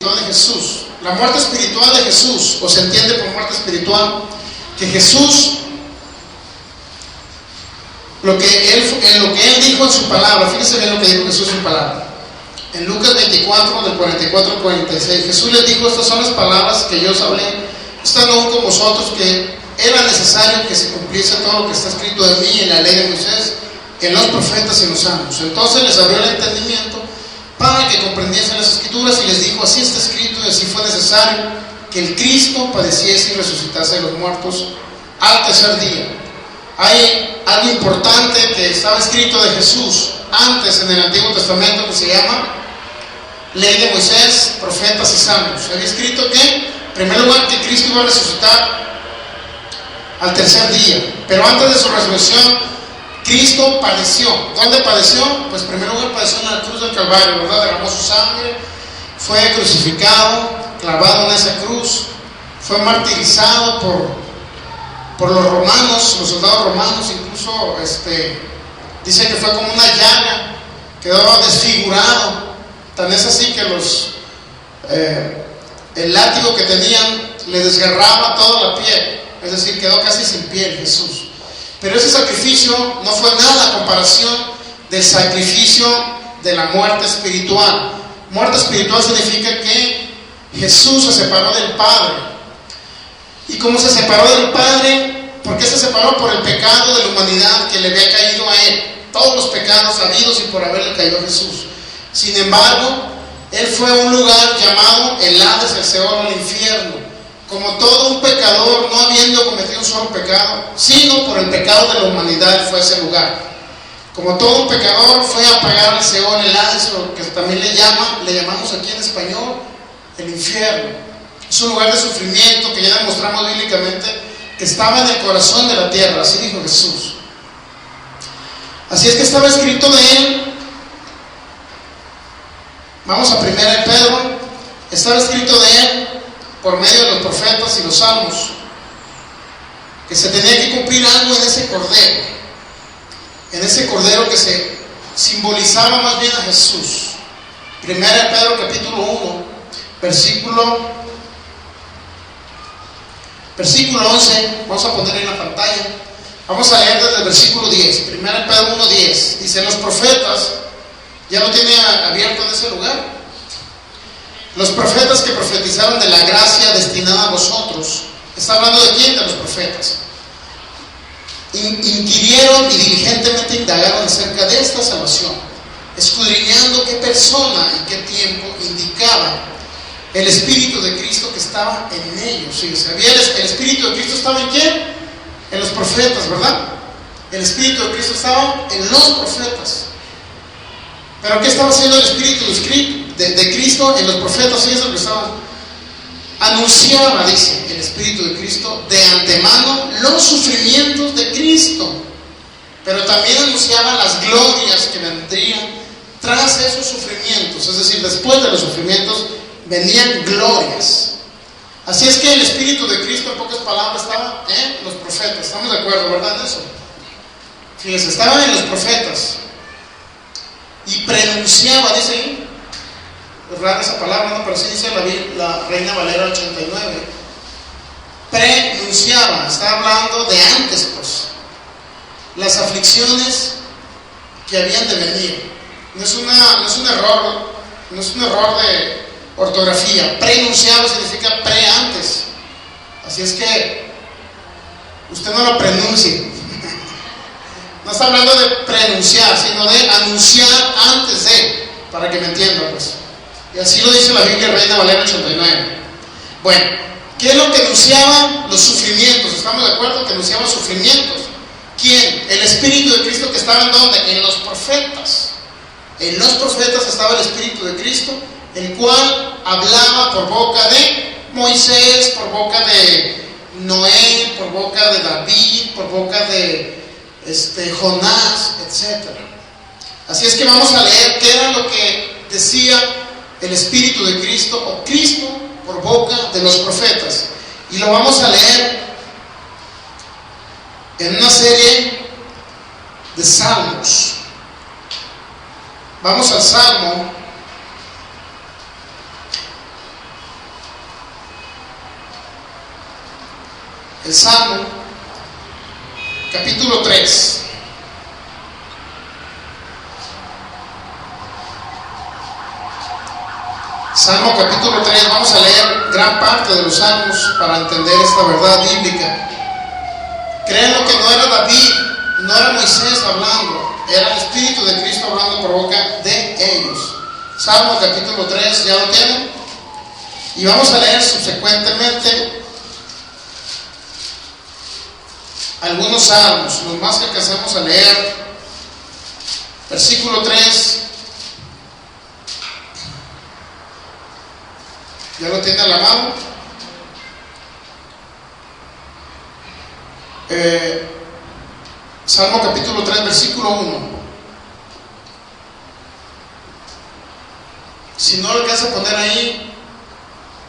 de Jesús, la muerte espiritual de Jesús, o se entiende por muerte espiritual que Jesús, en lo que él dijo en su palabra. Fíjense bien lo que dijo Jesús en su palabra. En Lucas 24, del 44 al 46, Jesús les dijo: estas son las palabras que yo os hablé, estando aún con vosotros, que era necesario que se cumpliese todo lo que está escrito de mí en la ley de Moisés, en los profetas y en los salmos. Entonces les abrió el entendimiento para que comprendiesen las escrituras, y les dijo: así está escrito y así fue necesario que el Cristo padeciese y resucitase de los muertos al tercer día. Hay algo importante que estaba escrito de Jesús antes en el Antiguo Testamento, que se llama ley de Moisés, profetas y salmos. Había escrito que, en primer lugar, que Cristo iba a resucitar al tercer día, pero antes de su resurrección Cristo padeció. ¿Dónde padeció? Pues en primer lugar padeció en la cruz del Calvario, ¿verdad? Derramó su sangre, fue crucificado, clavado en esa cruz, fue martirizado por los romanos, los soldados romanos. Incluso dice que fue como una llaga, quedó desfigurado. Tan es así que el látigo que tenían le desgarraba toda la piel, es decir, quedó casi sin piel Jesús. Pero ese sacrificio no fue nada a comparación del sacrificio de la muerte espiritual. Muerte espiritual significa que Jesús se separó del Padre. ¿Y cómo se separó del Padre? Porque se separó por el pecado de la humanidad que le había caído a Él. Todos los pecados habidos y por haberle caído a Jesús. Sin embargo, Él fue a un lugar llamado el Hades, el Seol, el infierno. Como todo un pecador, no habiendo cometido un solo pecado, sino por el pecado de la humanidad, fue a ese lugar. Como todo un pecador, fue a pagar el Seol, el Hades, lo que también le llamamos aquí en español el infierno. Es un lugar de sufrimiento que ya demostramos bíblicamente que estaba en el corazón de la tierra, así dijo Jesús. Así es que estaba escrito de Él. Vamos a 1 Pedro. Estaba escrito de Él por medio de los profetas y los salmos, que se tenía que cumplir algo en ese cordero que se simbolizaba más bien a Jesús. 1 Pedro capítulo 1, versículo 11, vamos a poner en la pantalla. Vamos a leer desde el versículo 10. 1 Pedro 1:10 dice: los profetas, ya lo tiene abierto en ese lugar. Los profetas que profetizaron de la gracia destinada a vosotros. ¿Está hablando de quién? De los profetas. Inquirieron y diligentemente indagaron acerca de esta salvación, escudriñando qué persona y qué tiempo indicaba el Espíritu de Cristo que estaba en ellos. Sí, el Espíritu de Cristo estaba en quién? En los profetas, ¿verdad? El Espíritu de Cristo estaba en los profetas. ¿Pero qué estaba haciendo el Espíritu de Cristo en los profetas? Sí, eso es lo que estaba. Anunciaba, dice el Espíritu de Cristo, de antemano los sufrimientos de Cristo, pero también anunciaba las glorias que vendrían tras esos sufrimientos. Es decir, después de los sufrimientos venían glorias. Así es que el Espíritu de Cristo, en pocas palabras, estaba en los profetas. ¿Estamos de acuerdo, verdad, en eso? Fíjense, estaba en los profetas y prenunciaba, dice ahí, es rara esa palabra, ¿no? Pero sí dice la Reina Valera 89. Prenunciaba, está hablando de antes, pues, las aflicciones que habían de venir. No es un error de ortografía. Prenunciaba significa antes. Así es que usted no lo pronuncie. No está hablando de prenunciar, sino de anunciar antes de, para que me entienda, pues. Y así lo dice la Biblia Reina Valera 89. Bueno, ¿qué es lo que anunciaban? Los sufrimientos. ¿Estamos de acuerdo que anunciaban sufrimientos? ¿Quién? El Espíritu de Cristo, que estaba en ¿dónde? En los profetas. En los profetas estaba el Espíritu de Cristo, el cual hablaba por boca de Moisés, por boca de Noé, por boca de David, por boca de Jonás, etc. Así es que vamos a leer qué era lo que decía el Espíritu de Cristo, o Cristo por boca de los profetas. Y lo vamos a leer en una serie de salmos. Vamos al Salmo el Salmo, capítulo 3. Salmo capítulo 3, vamos a leer gran parte de los salmos para entender esta verdad bíblica. Créanlo que no era David, no era Moisés hablando, era el Espíritu de Cristo hablando por boca de ellos. Salmo capítulo 3, ¿ya lo tienen? Y vamos a leer subsecuentemente algunos salmos, los más que alcancemos a leer. Versículo 3. ¿Ya lo tiene a la mano? Salmo capítulo 3, versículo 1. Si no lo alcanza a poner ahí,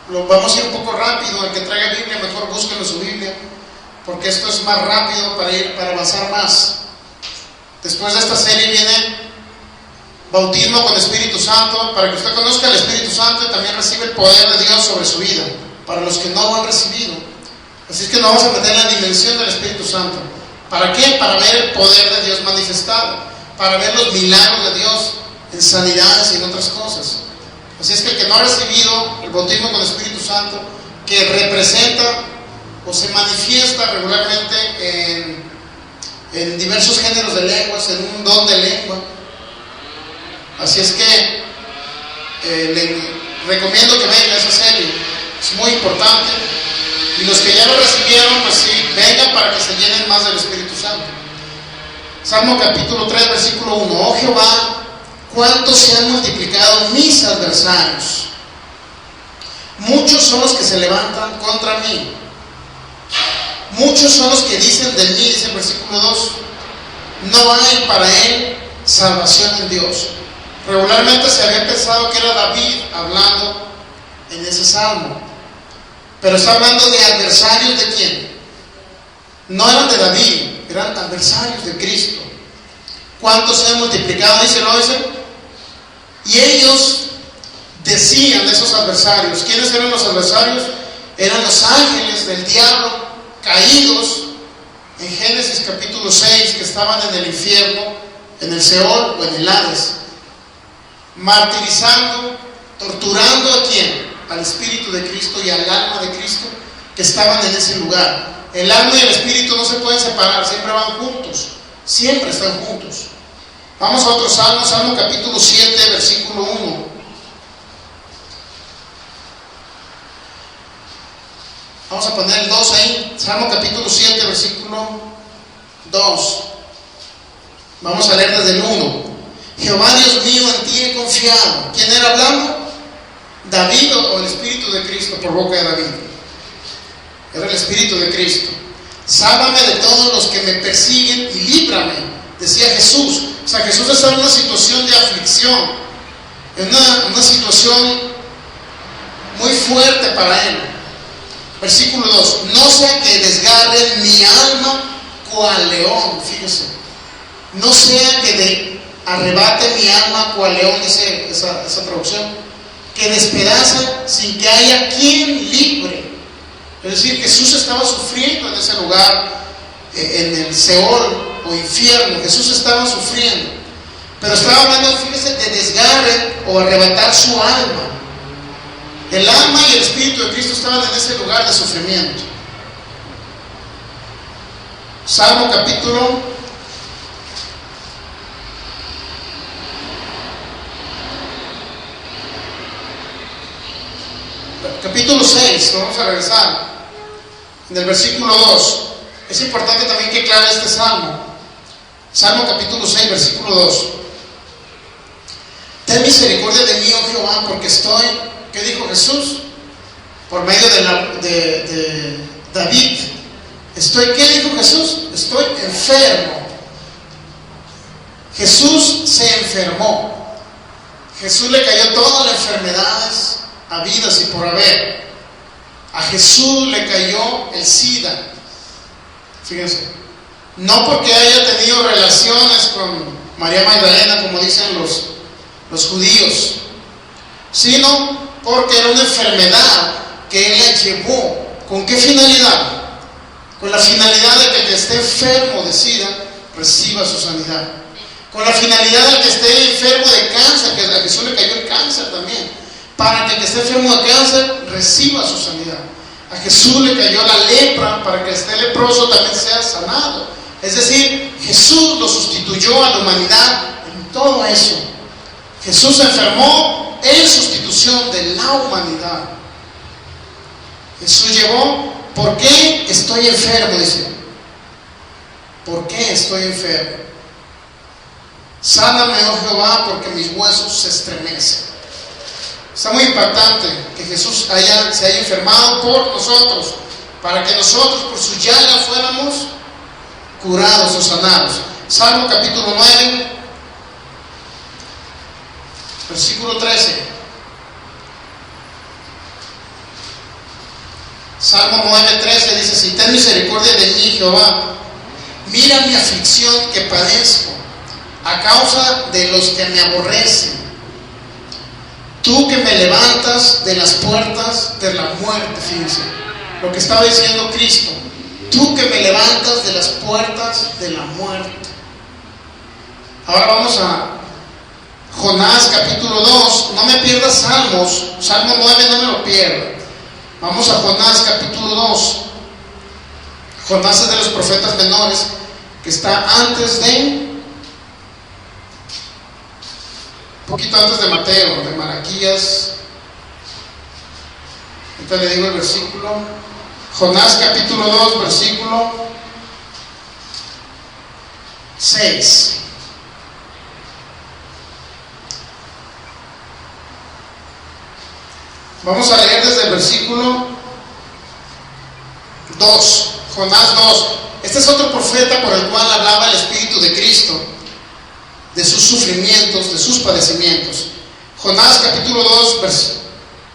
lo vamos a ir un poco rápido. El que traiga Biblia, mejor búsquenlo su Biblia, porque esto es más rápido para avanzar más. Después de esta serie viene bautismo con Espíritu Santo, para que usted conozca el Espíritu Santo y también recibe el poder de Dios sobre su vida, para los que no lo han recibido. Así es que nos vamos a meter en la dimensión del Espíritu Santo. ¿Para qué? Para ver el poder de Dios manifestado, para ver los milagros de Dios en sanidades y en otras cosas. Así es que el que no ha recibido el bautismo con el Espíritu Santo, que representa o se manifiesta regularmente en diversos géneros de lenguas, en un don de lengua. Así es que le recomiendo que venga a esa serie, es muy importante. Y los que ya lo recibieron, pues sí, vengan para que se llenen más del Espíritu Santo. Salmo capítulo 3, versículo 1. Oh Jehová, cuánto se han multiplicado mis adversarios. Muchos son los que se levantan contra mí. Muchos son los que dicen de mí, dice el versículo 2, no hay para él salvación en Dios. Regularmente se había pensado que era David hablando en ese salmo, pero está hablando de adversarios de quién. No eran de David, eran adversarios de Cristo. ¿Cuántos se han multiplicado? Dice, ¿no? Y ellos decían de esos adversarios. ¿Quiénes eran los adversarios? Eran los ángeles del diablo caídos en Génesis capítulo 6, que estaban en el infierno, en el Seol o en el Hades, martirizando, torturando ¿a quién? Al Espíritu de Cristo y al alma de Cristo que estaban en ese lugar. El alma y el Espíritu no se pueden separar, siempre van juntos, siempre están juntos. Vamos a otro salmo, Salmo capítulo 7, versículo 1. Vamos a poner el 2 ahí, Salmo capítulo 7, versículo 2. Vamos a leer desde el 1. Jehová Dios mío, en ti he confiado. ¿Quién era hablando? David o el Espíritu de Cristo por boca de David. Era el Espíritu de Cristo. Sálvame de todos los que me persiguen y líbrame, decía Jesús. O sea, Jesús estaba en una situación de aflicción, en una situación muy fuerte para él. Versículo 2. No sea que desgarre mi alma cual león. Fíjese. No sea que arrebate mi alma cual león, dice esa traducción, que despedaza sin que haya quien libre. Es decir, Jesús estaba sufriendo en ese lugar, en el Seol o infierno. Jesús estaba sufriendo, pero estaba hablando, fíjese, de desgarre o arrebatar su alma. El alma y el Espíritu de Cristo estaban en ese lugar de sufrimiento. Salmo capítulo 6, vamos a regresar en el versículo 2. Es importante también que aclare este salmo. Salmo capítulo 6, versículo 2. Ten misericordia de mí, oh Jehová, porque estoy, ¿qué dijo Jesús? Por medio de David. ¿Qué dijo Jesús? Estoy enfermo. Jesús se enfermó. Jesús le cayó todas las enfermedades habidas y por haber. A Jesús le cayó el SIDA. Fíjense. No porque haya tenido relaciones con María Magdalena, como dicen los judíos, sino porque era una enfermedad que él la llevó. ¿Con qué finalidad? con la finalidad de que el que esté enfermo de SIDA reciba su sanidad, con la finalidad de que esté enfermo de cáncer, que a Jesús le cayó el cáncer también, para que el que esté enfermo de cáncer reciba su sanidad. A Jesús le cayó la lepra, para que el que esté leproso también sea sanado. Es decir, Jesús lo sustituyó a la humanidad en todo eso. Jesús se enfermó en sustitución de la humanidad. Jesús llevó, ¿por qué estoy enfermo? Dice, ¿por qué estoy enfermo? Sáname, oh Jehová, porque mis huesos se estremecen. Está muy impactante que Jesús se haya enfermado por nosotros, para que nosotros por su llaga fuéramos curados o sanados. Salmo capítulo 9, versículo 13. Salmo 9:13 dice así: ten misericordia de mí, Jehová, mira mi aflicción que padezco a causa de los que me aborrecen. Tú que me levantas de las puertas de la muerte. Fíjense lo que estaba diciendo Cristo: tú que me levantas de las puertas de la muerte. Ahora vamos a Jonás capítulo 2. No me pierdas Salmos, Salmo 9 no me lo pierdas. Vamos a Jonás capítulo 2. Jonás es de los profetas menores, que está antes de, un poquito antes de Mateo, de Malaquías. Ahorita le digo el versículo. Jonás capítulo 2, versículo 6. Vamos a leer desde el versículo 2, Jonás 2. Este es otro profeta por el cual hablaba el Espíritu de Cristo, de sus sufrimientos, de sus padecimientos. Jonás capítulo 2,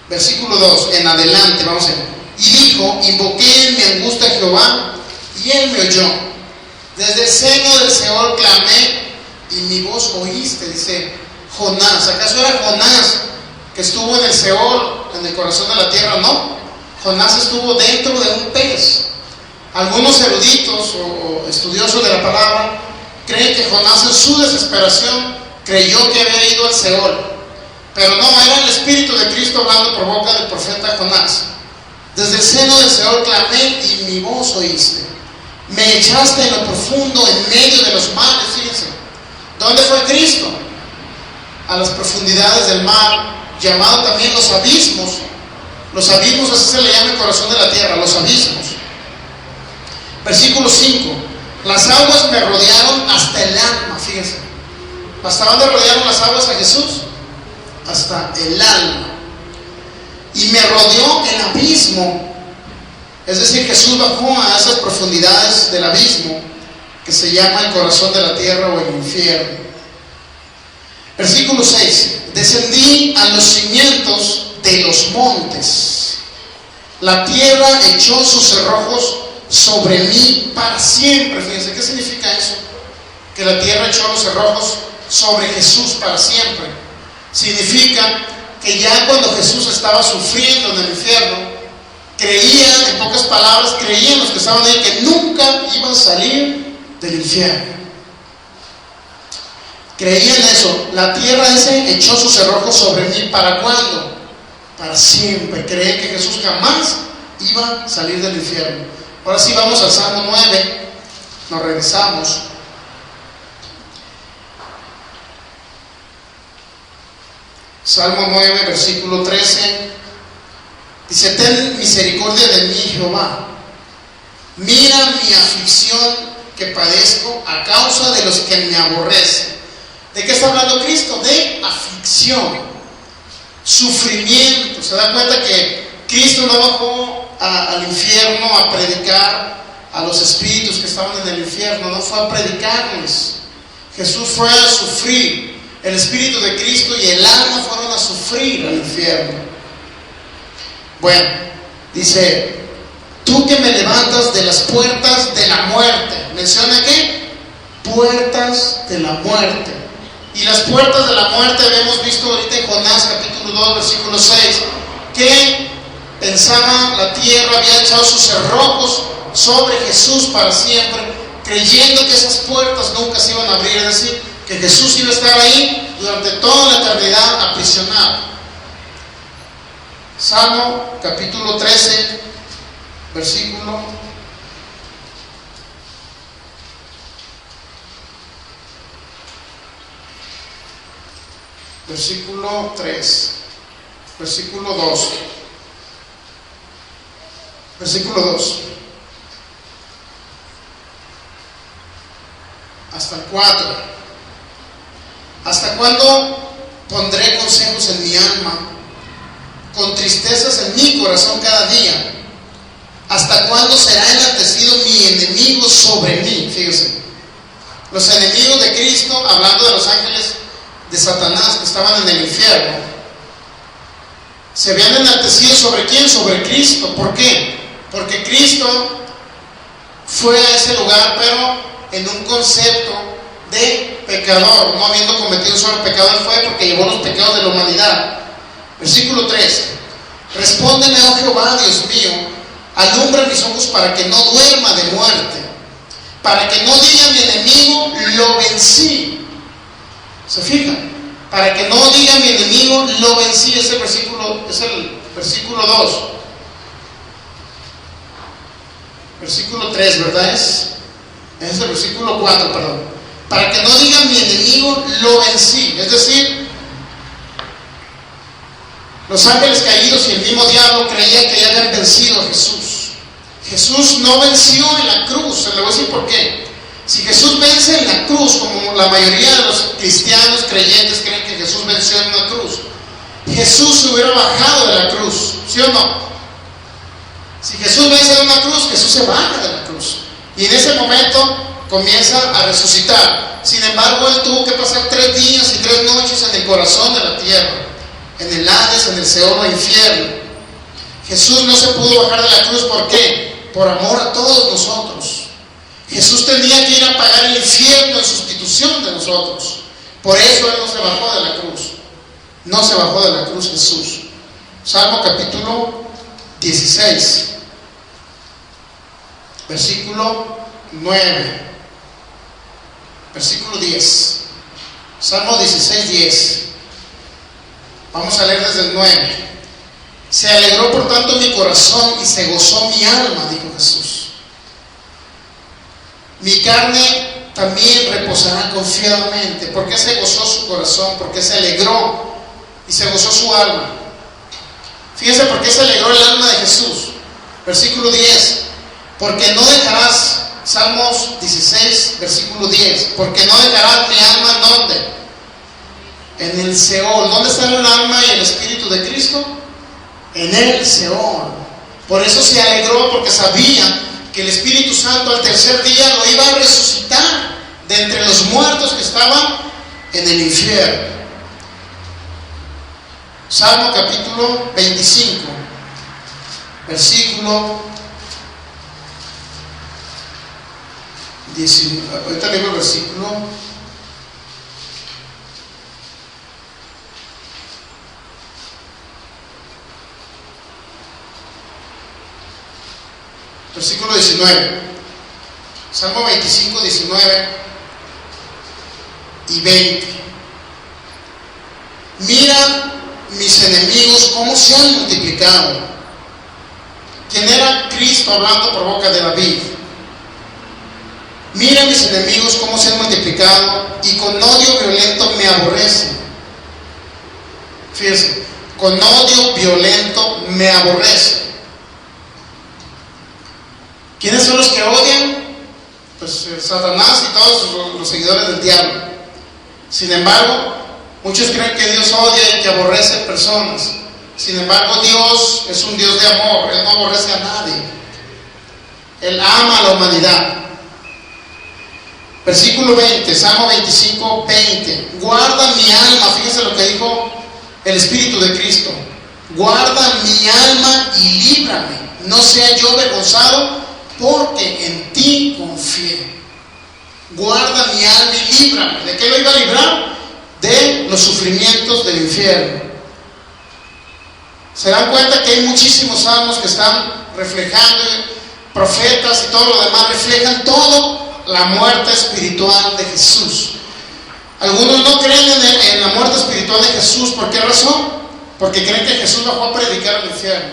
versículo 2 en adelante, vamos a ver. Y dijo: invoqué en mi angustia a Jehová, y él me oyó. Desde el seno del Seol clamé, y mi voz oíste. Dice Jonás. ¿Acaso era Jonás que estuvo en el Seol, en el corazón de la tierra? No. Jonás estuvo dentro de un pez. Algunos eruditos o estudiosos de la palabra creen que Jonás, en su desesperación, creyó que había ido al Seol, pero no, era el Espíritu de Cristo hablando por boca del profeta Jonás. Desde el seno del Seol clamé, y mi voz oíste. Me echaste en lo profundo, en medio de los mares. Fíjense, ¿dónde fue Cristo? A las profundidades del mar, llamado también los abismos. Los abismos, así se le llama el corazón de la tierra, los abismos. Versículo 5. Las aguas me rodearon hasta el alma. Fíjense, ¿hasta dónde rodearon las aguas a Jesús? Hasta el alma. Y me rodeó el abismo. Es decir, Jesús bajó a esas profundidades del abismo, que se llama el corazón de la tierra o el infierno. Versículo 6. Descendí a los cimientos de los montes. La tierra echó sus cerrojos sobre mí para siempre. Fíjense, ¿qué significa eso? Que la tierra echó los cerrojos sobre Jesús para siempre. Significa que ya cuando Jesús estaba sufriendo en el infierno, creían, en pocas palabras, creían los que estaban ahí que nunca iban a salir del infierno. Creían eso. La tierra echó sus cerrojos sobre mí. ¿Para cuándo? Para siempre. Creen que Jesús jamás iba a salir del infierno. Ahora sí, vamos al Salmo 9. Nos regresamos. Salmo 9, versículo 13. Dice: ten misericordia de mí, Jehová. Mira mi aflicción que padezco a causa de los que me aborrecen. ¿De qué está hablando Cristo? De aflicción, sufrimiento. Se da cuenta que Cristo no bajó al infierno a predicar a los espíritus que estaban en el infierno, no fue a predicarles. Jesús fue a sufrir. El Espíritu de Cristo y el alma fueron a sufrir al infierno. Bueno, dice: tú que me levantas de las puertas de la muerte. ¿Menciona qué? Puertas de la muerte. Y las puertas de la muerte habíamos visto ahorita en Jonás capítulo 2, versículo 6, que pensaba la tierra había echado sus cerrojos sobre Jesús para siempre, creyendo que esas puertas nunca se iban a abrir, es decir, que Jesús iba a estar ahí durante toda la eternidad aprisionado. Salmo capítulo 13, versículo 3, versículo 2. Versículo 2 hasta el 4. ¿Hasta cuándo pondré consejos en mi alma, con tristezas en mi corazón cada día? ¿Hasta cuándo será enaltecido mi enemigo sobre mí? Fíjese, los enemigos de Cristo, hablando de los ángeles de Satanás que estaban en el infierno, se habían enaltecido ¿sobre quién? Sobre Cristo. ¿Por qué? Porque Cristo fue a ese lugar, pero en un concepto de pecador, no habiendo cometido un solo pecado. Él fue porque llevó los pecados de la humanidad. Versículo 3. Respóndeme, oh Jehová, Dios mío, alumbra mis ojos para que no duerma de muerte, para que no diga mi enemigo, lo vencí. ¿Se fijan? Para que no diga mi enemigo, lo vencí. Es el versículo 2. Versículo 3, ¿verdad? Es el versículo 4, perdón. Para que no diga mi enemigo, lo vencí. Es decir, los ángeles caídos y el mismo diablo creían que ya habían vencido a Jesús. Jesús no venció en la cruz. Le voy a decir por qué. Si Jesús vence en la cruz, como la mayoría de los cristianos creyentes creen que Jesús venció en una cruz, Jesús se hubiera bajado de la cruz, ¿sí o no? Si Jesús vence en una cruz, Jesús se baja de la cruz y en ese momento comienza a resucitar. Sin embargo, Él tuvo que pasar 3 días y 3 noches en el corazón de la tierra, en el Hades, en el Seol o infierno. Jesús no se pudo bajar de la cruz. ¿Por qué? Por amor a todos nosotros. Jesús tenía que ir a pagar el infierno en sustitución de nosotros. Por eso Él no se bajó de la cruz. No se bajó de la cruz Jesús. Salmo capítulo 16, versículo 9, versículo 10. Salmo 16, 10. Vamos a leer desde el 9. Se alegró por tanto mi corazón y se gozó mi alma, dijo Jesús. Mi carne también reposará confiadamente. ¿Por qué se gozó su corazón? Porque se alegró y se gozó su alma. Fíjense por qué se alegró el alma de Jesús. Versículo 10. Porque no dejarás, Salmos 16, versículo 10. Porque no dejarás mi alma, ¿en dónde? En el Seol. ¿Dónde está el alma y el Espíritu de Cristo? En el Seol. Por eso se alegró, porque sabía que el Espíritu Santo al tercer día lo iba a resucitar de entre los muertos que estaban en el infierno. Salmo capítulo 25, versículo 19. Ahorita leo el versículo. Versículo 19. Salmo 25, 19 y 20. Mira mis enemigos cómo se han multiplicado. ¿Quién era Cristo hablando por boca de David? Mira mis enemigos cómo se han multiplicado y con odio violento me aborrecen. Fíjense, con odio violento me aborrecen. ¿Quiénes son los que odian? Pues Satanás y todos los seguidores del diablo. Sin embargo, muchos creen que Dios odia y que aborrece personas. Sin embargo, Dios es un Dios de amor. Él no aborrece a nadie. Él ama a la humanidad. Versículo 20, Salmo 25, 20. Guarda mi alma. Fíjense lo que dijo el Espíritu de Cristo. Guarda mi alma y líbrame. No sea yo avergonzado, porque en ti confié. Guarda mi alma y líbrame. ¿De qué lo iba a librar? De los sufrimientos del infierno. Se dan cuenta que hay muchísimos salmos que están reflejando profetas y todo lo demás reflejan todo la muerte espiritual de Jesús. Algunos no creen en la muerte espiritual de Jesús. ¿Por qué razón? Porque creen que Jesús bajó a predicar al infierno.